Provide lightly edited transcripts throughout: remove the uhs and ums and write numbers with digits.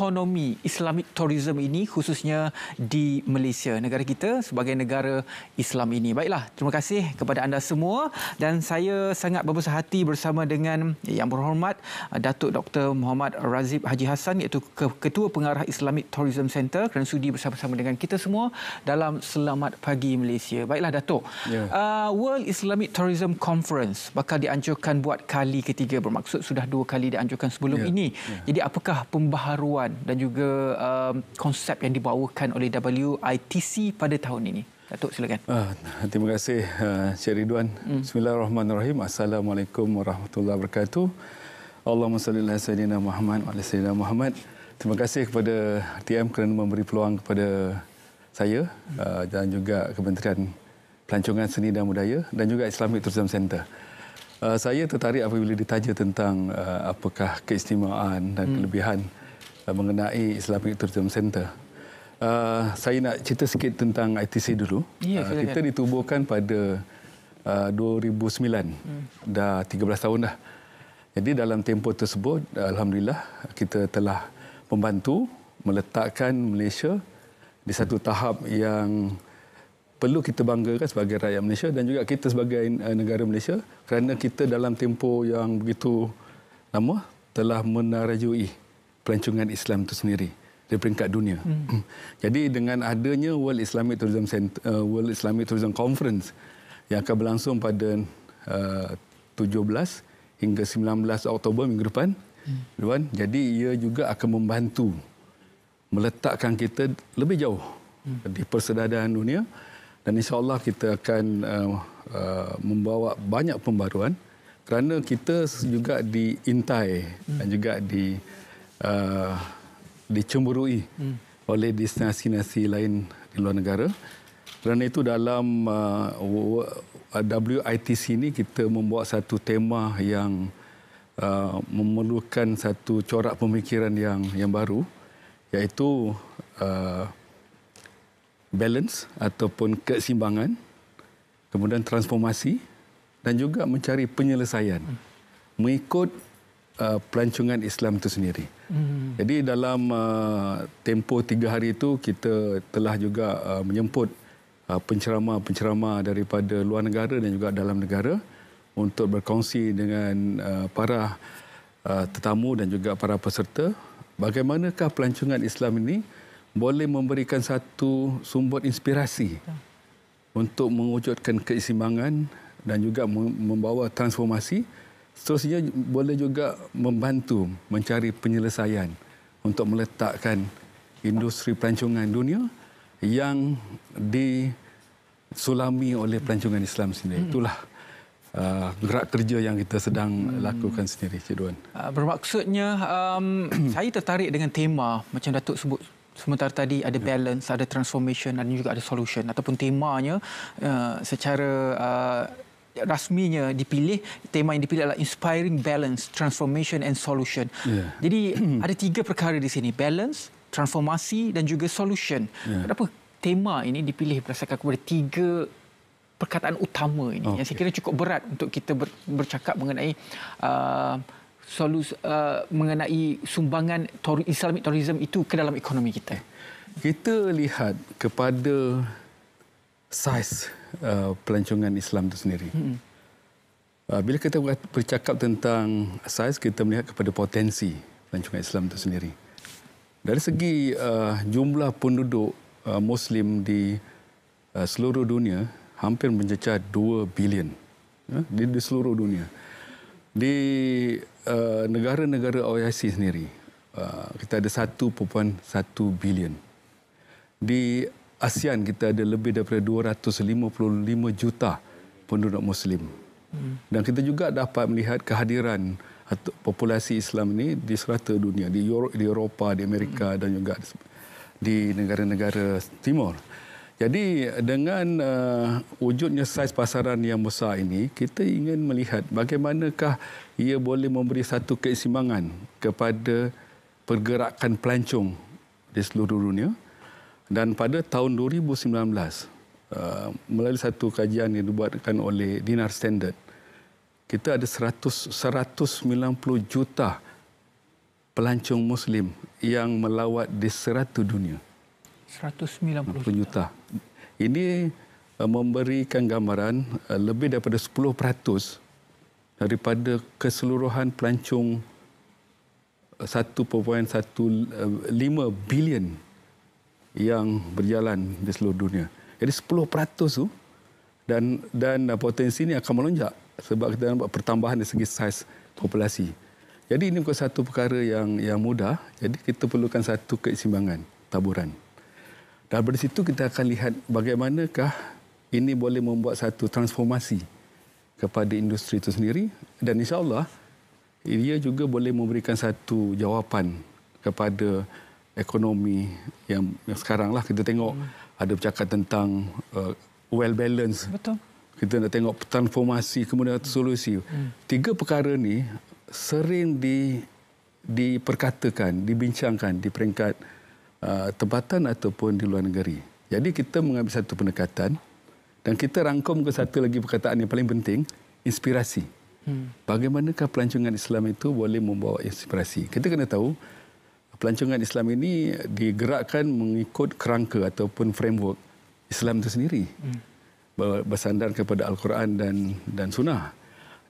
ekonomi Islamic tourism ini khususnya di Malaysia, negara kita sebagai negara Islam ini. Baiklah, terima kasih kepada anda semua dan saya sangat berbesar hati bersama dengan Yang Berhormat Datuk Dr. Muhammad Razif Haji Hassan, iaitu Ketua Pengarah Islamic Tourism Center, kerana sudi bersama-sama dengan kita semua dalam Selamat Pagi Malaysia. Baiklah Datuk, World Islamic Tourism Conference bakal dianjurkan buat kali ketiga, bermaksud sudah 2 kali dianjurkan sebelum ini. Jadi apakah pembaharuan dan juga konsep yang dibawakan oleh WITC pada tahun ini? Datuk, silakan. Terima kasih Cik Ridwan. Bismillahirrahmanirrahim. Assalamualaikum warahmatullahi wabarakatuh. Allahumma salli ala sayyidina Muhammad wa ala sayyidina Muhammad. Terima kasih kepada TM kerana memberi peluang kepada saya dan juga Kementerian Pelancongan Seni dan Budaya dan juga Islamic Tourism Center. Saya tertarik apabila ditanya tentang apakah keistimewaan dan kelebihan mengenai Islamic Tourism Center. Saya nak cerita sikit tentang ITC dulu. Kita ditubuhkan pada 2009. Dah 13 tahun dah. Jadi dalam tempoh tersebut, alhamdulillah kita telah membantu meletakkan Malaysia di satu tahap yang perlu kita banggakan sebagai rakyat Malaysia dan juga kita sebagai negara Malaysia, kerana kita dalam tempoh yang begitu lama telah menarajui pelancongan Islam itu sendiri di peringkat dunia. Jadi dengan adanya World Islamic Tourism Conference yang akan berlangsung pada 17 hingga 19 Oktober minggu depan, jadi ia juga akan membantu meletakkan kita lebih jauh di persedaran dunia. Dan insya-Allah kita akan membawa banyak pembaruan kerana kita juga diintai dan juga dicemburui oleh destinasi lain di luar negara. Kerana itu dalam WITC ini kita membawa satu tema yang memerlukan satu corak pemikiran yang baru, iaitu balance ataupun keseimbangan, kemudian transformasi dan juga mencari penyelesaian mengikut pelancongan Islam itu sendiri. Jadi dalam tempoh 3 hari itu kita telah juga menjemput penceramah-penceramah daripada luar negara dan juga dalam negara untuk berkongsi dengan para tetamu dan juga para peserta bagaimanakah pelancongan Islam ini boleh memberikan satu sumber inspirasi untuk mewujudkan keseimbangan dan juga membawa transformasi. Seterusnya boleh juga membantu mencari penyelesaian untuk meletakkan industri pelancongan dunia yang disulami oleh pelancongan Islam sendiri. Itulah gerak kerja yang kita sedang lakukan sendiri, Cik Duan. Bermaksudnya saya tertarik dengan tema macam Datuk sebut sementara tadi, ada balance, ada transformation dan juga ada solution, ataupun temanya secara rasminya dipilih, tema yang dipilih adalah inspiring balance, transformation and solution. Jadi ada 3 perkara di sini, balance, transformasi dan juga solution. Kenapa tema ini dipilih berdasarkan kepada 3 perkataan utama ini yang saya kira cukup berat untuk kita bercakap mengenai mengenai sumbangan Islamic tourism itu ke dalam ekonomi kita? Kita lihat kepada saiz pelancongan Islam itu sendiri. Bila kita bercakap tentang saiz, kita melihat kepada potensi pelancongan Islam itu sendiri. Dari segi jumlah penduduk Muslim di seluruh dunia hampir mencecah 2 bilion di seluruh dunia. Di negara-negara OIC sendiri, kita ada 1.1 bilion. Di ASEAN kita ada lebih daripada 255 juta penduduk Muslim. Dan kita juga dapat melihat kehadiran populasi Islam ini di serata dunia, di Eropah, di Amerika dan juga di negara-negara Timur. Jadi dengan wujudnya saiz pasaran yang besar ini, kita ingin melihat bagaimanakah ia boleh memberi satu keseimbangan kepada pergerakan pelancong di seluruh dunia. Dan pada tahun 2019, melalui satu kajian yang dibuatkan oleh Dinar Standard, kita ada 190 juta pelancong Muslim yang melawat di 100 dunia. 190 juta. Ini memberikan gambaran lebih daripada 10% daripada keseluruhan pelancong 1.15 bilion yang berjalan di seluruh dunia. Jadi 10% tu dan potensi ini akan melonjak sebab kita nampak pertambahan dari segi saiz populasi. Jadi ini bukan satu perkara yang mudah. Jadi kita perlukan satu keseimbangan, taburan. Dan dari situ kita akan lihat bagaimanakah ini boleh membuat satu transformasi kepada industri itu sendiri. Dan insya-Allah ia juga boleh memberikan satu jawapan kepada ekonomi yang sekarang lah kita tengok ada bercakap tentang well balance. Betul. Kita nak tengok transformasi kemudian solusi. Tiga perkara ni sering diperkatakan, dibincangkan di peringkat tempatan ataupun di luar negeri. Jadi kita mengambil satu pendekatan dan kita rangkum ke satu lagi perkataan yang paling penting, inspirasi. Bagaimanakah pelancongan Islam itu boleh membawa inspirasi? Kita kena tahu pelancongan Islam ini digerakkan mengikut kerangka ataupun framework Islam itu sendiri. Bersandar kepada Al-Quran dan Sunnah.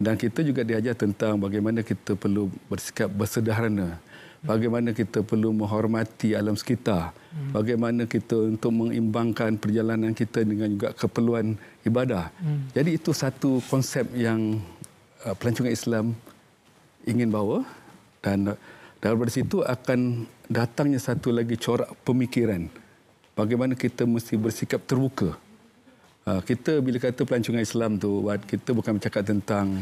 Dan kita juga diajar tentang bagaimana kita perlu bersikap bersederhana, bagaimana kita perlu menghormati alam sekitar, bagaimana kita untuk mengimbangkan perjalanan kita dengan juga keperluan ibadah. Jadi itu satu konsep yang pelancongan Islam ingin bawa dan dari situ akan datangnya satu lagi corak pemikiran bagaimana kita mesti bersikap terbuka. Kita bila kata pelancongan Islam tu, kita bukan bercakap tentang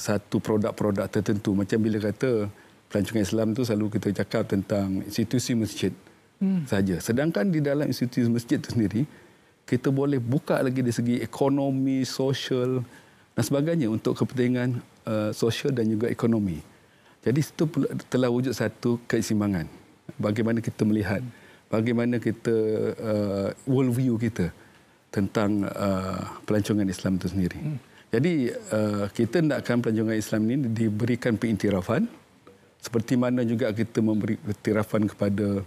satu produk-produk tertentu. Macam bila kata pelancongan Islam tu selalu kita cakap tentang institusi masjid saja. Sedangkan di dalam institusi masjid itu sendiri, kita boleh buka lagi dari segi ekonomi, sosial dan sebagainya untuk kepentingan sosial dan juga ekonomi. Jadi itu telah wujud satu keseimbangan. Bagaimana kita melihat, bagaimana kita world view kita tentang pelancongan Islam itu sendiri. Jadi kita nakkan pelancongan Islam ini diberikan pengiktirafan seperti mana juga kita memberi iktirafan kepada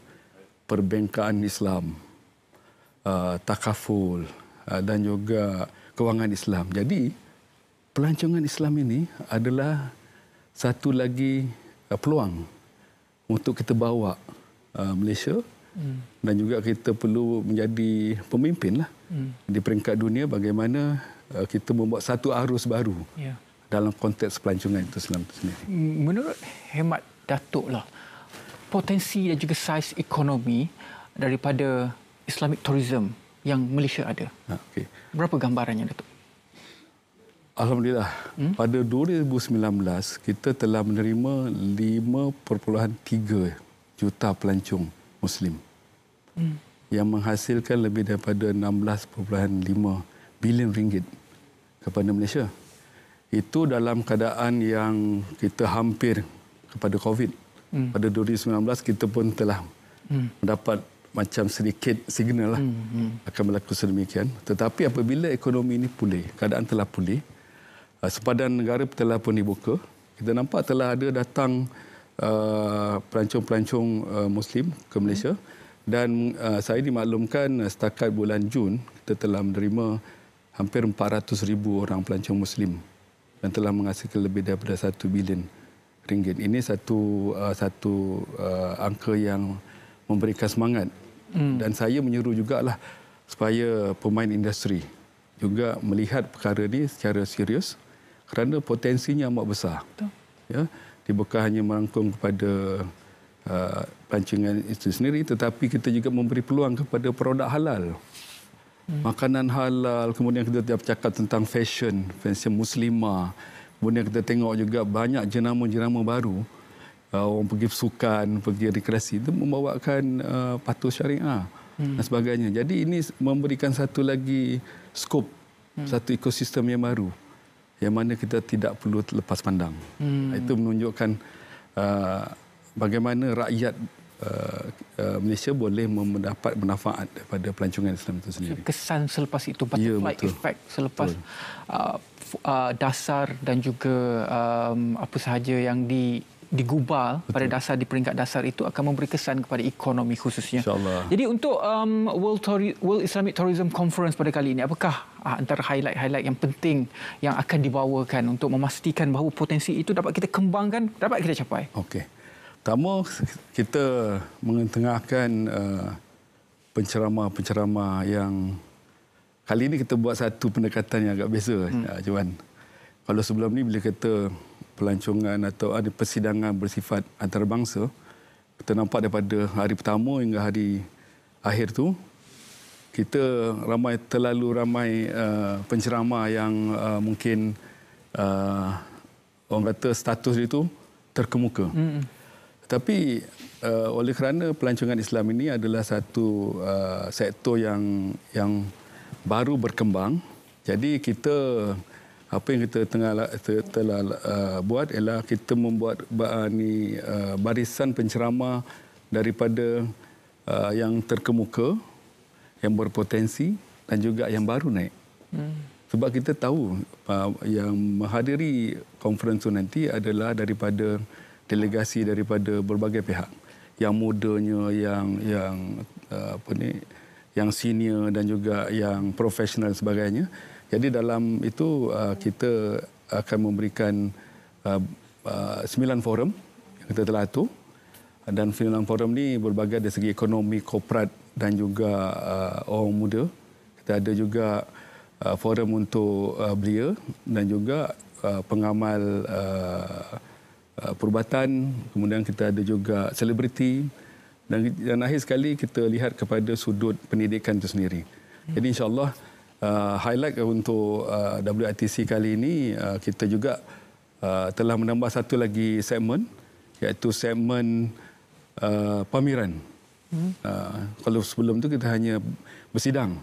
perbankan Islam, takaful dan juga kewangan Islam. Jadi pelancongan Islam ini adalah satu lagi peluang untuk kita bawa Malaysia dan juga kita perlu menjadi pemimpin lah di peringkat dunia bagaimana kita membuat satu arus baru dalam konteks pelancongan itu sendiri. Menurut hemat Datuk lah, potensi dan juga saiz ekonomi daripada Islamic tourism yang Malaysia ada. Okay. Berapa gambarannya, Datuk? Alhamdulillah, pada 2019 kita telah menerima 5.3 juta pelancong Muslim yang menghasilkan lebih daripada 16.5 bilion ringgit kepada Malaysia. Itu dalam keadaan yang kita hampir kepada COVID. Pada 2019 kita pun telah mendapat macam sedikit signal lah akan berlaku sedemikian. Tetapi apabila ekonomi ini pulih, keadaan telah pulih, sepadan negara telah pun dibuka, kita nampak telah ada datang pelancong-pelancong Muslim ke Malaysia dan saya dimaklumkan setakat bulan Jun kita telah menerima hampir 400,000 orang pelancong Muslim dan telah menghasilkan lebih daripada 1 bilion ringgit. Ini satu angka yang memberikan semangat dan saya menyeru jugalah supaya pemain industri juga melihat perkara ini secara serius kerana potensinya amat besar. Betul. Ya, dia bukan hanya merangkum kepada pelancongan itu sendiri tetapi kita juga memberi peluang kepada produk halal. Makanan halal, kemudian kita bercakap tentang fashion muslimah. Kemudian kita tengok juga banyak jenama-jenama baru. Orang pergi bersukan, pergi rekreasi itu membawakan patuh syariah dan sebagainya. Jadi ini memberikan satu lagi skop, satu ekosistem yang baru yang mana kita tidak perlu lepas pandang. Itu menunjukkan bagaimana rakyat Malaysia boleh mendapat manfaat daripada pelancongan Islam itu sendiri. Kesan selepas itu, butterfly effect selepas dasar dan juga apa sahaja yang digubal pada dasar di peringkat dasar itu akan memberi kesan kepada ekonomi khususnya. InsyaAllah. Jadi untuk World Islamic Tourism Conference pada kali ini, apakah antara highlight-highlight yang penting yang akan dibawakan untuk memastikan bahawa potensi itu dapat kita kembangkan, dapat kita capai? Okey. Pertama, kita mengetengahkan penceramah-penceramah yang kali ini kita buat satu pendekatan yang agak biasa, Johan. Kalau sebelum ni bila kata pelancongan atau ada persidangan bersifat antarabangsa, kita nampak daripada hari pertama hingga hari akhir tu, kita terlalu ramai penceramah yang mungkin orang kata status itu terkemuka. Tapi oleh kerana pelancongan Islam ini adalah satu sektor yang baru berkembang, jadi kita apa yang kita telah buat ialah kita membuat barisan penceramah daripada yang terkemuka, yang berpotensi dan juga yang baru naik. Sebab kita tahu yang menghadiri konferensi nanti adalah daripada delegasi daripada berbagai pihak, yang mudanya, yang senior dan juga yang profesional sebagainya. Jadi dalam itu kita akan memberikan 9 forum yang kita telah atur, dan 9 forum ni berbagai dari segi ekonomi, korporat dan juga orang muda. Kita ada juga forum untuk belia dan juga pengamal perubatan, kemudian kita ada juga selebriti, dan akhir sekali kita lihat kepada sudut pendidikan itu sendiri. Jadi insya-Allah highlight untuk WITC kali ini, kita juga telah menambah satu lagi segmen, iaitu segmen pameran. Kalau sebelum tu kita hanya bersidang,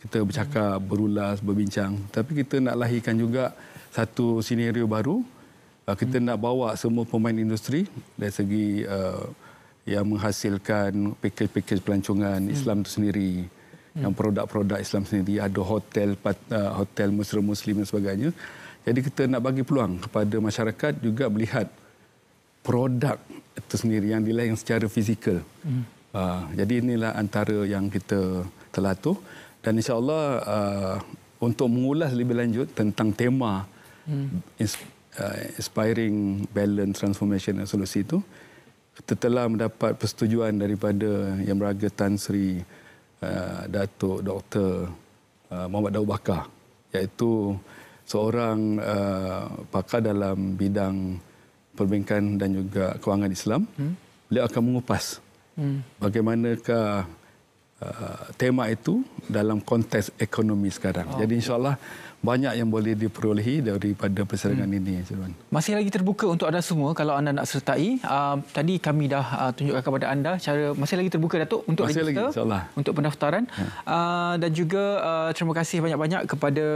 kita bercakap, berulas, berbincang, tapi kita nak lahirkan juga satu senario baru. Kita nak bawa semua pemain industri dari segi yang menghasilkan pakej-pakej pelancongan Islam itu sendiri, yang produk-produk Islam sendiri, ada hotel Muslim dan sebagainya. Jadi kita nak bagi peluang kepada masyarakat juga melihat produk itu sendiri yang dilihat secara fizikal. Jadi inilah antara yang kita telah atur, dan insya-Allah untuk mengulas lebih lanjut tentang tema Inspiring Balance Transformation and Solusi itu, kita telah mendapat persetujuan daripada Yang Berharga Tan Sri Datuk Dr. Muhammad Daud Bakar, iaitu seorang pakar dalam bidang perbankan dan juga kewangan Islam. Beliau akan mengupas bagaimanakah tema itu dalam konteks ekonomi sekarang. Jadi insya-Allah banyak yang boleh diperolehi daripada persidangan ini, Tuan. Masih lagi terbuka untuk anda semua kalau anda nak sertai. Tadi kami dah tunjukkan kepada anda cara, masih lagi terbuka, Datuk, untuk register, untuk pendaftaran. Dan juga terima kasih banyak-banyak kepada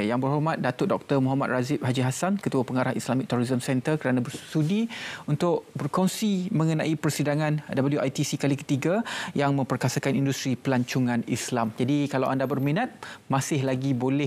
Yang Berhormat Datuk Dr. Muhammad Razif Haji Hassan, Ketua Pengarah Islamic Tourism Center, kerana bersudi untuk berkongsi mengenai persidangan WITC kali ketiga yang memperkasakan industri pelancongan Islam. Jadi kalau anda berminat, masih lagi boleh